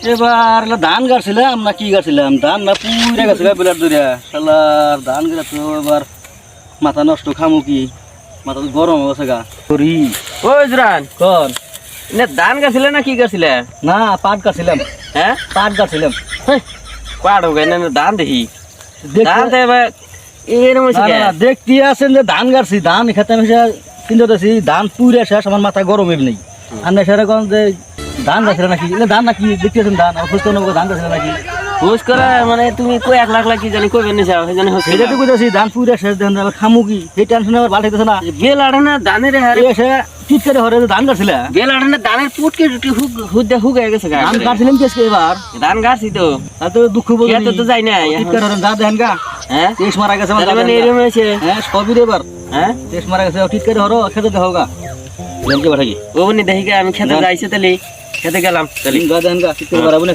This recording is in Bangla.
এবার ধান গাড়ছিলাম না কি গাড়ছিলাম, ধান না পুরা গেছে বেলার দূরে শালার ধান গেলে তো এবার মাথা নষ্ট, খামু কি, মাথা তো গরম হয়েছে গা করি। ওই জরান কন না ধান গাছিলে না কি গাছিলে? না পাট গাড়ছিলাম, হ্যাঁ পাট গাড়ছিলাম। পাড় হোক না ধান দেখি দেখতে- ধান তো এবার এরকম হয়েছে না, কে? না, না, দেখতে আছেন যে ধান গাড়ছি, ধান খেতে আমি চিন্তা করছি ধান পুরে শেষ, আমার মাথা গরম এমনি। আর না সেরকম যে ধান গাছছিল নাকি, ধান নাকি দেখতে আছেন ধান, আমার খুঁজতে নেবো ধান গাছছিল নাকি, হুস করে মানে তুমি কই 1 লাখ লাখ কি জানি কইবেন না যাও সেজন্য হচ্ছে সেটা তো বুঝেছি ধান পুরে শেষ, ধান আবার খামু কি সেই টেনশনে আবার ভালো হইতেছে না। বেল আড়ে না ধানের হারে এসে চিট করে হরে যে ধান গাছছিল, বেল আড়ে না ধানের পুটকে হুদে হুগে গেছে গা ধান গাছছিলাম কেসকে এবার, ধান গাছি তো আর তো দুঃখ বলি খেতে তো যাই না চিট করে হরেন ধান দেখেন গা, হ্যাঁ তেইশ মারা গেছে আমার তার মানে দাদা। এরকম হয়েছে হ্যাঁ সবই রে এবার হ্যাঁ তেইশ মারা গেছে, চিট করে হরো খেতে দেখো গা জানতে পাঠাকি ও নি দেখি আমি খেতে যাইছে তাহলে খেতে গেলাম তাহলে গা দেখেন গা চিট করে বাড়াবো না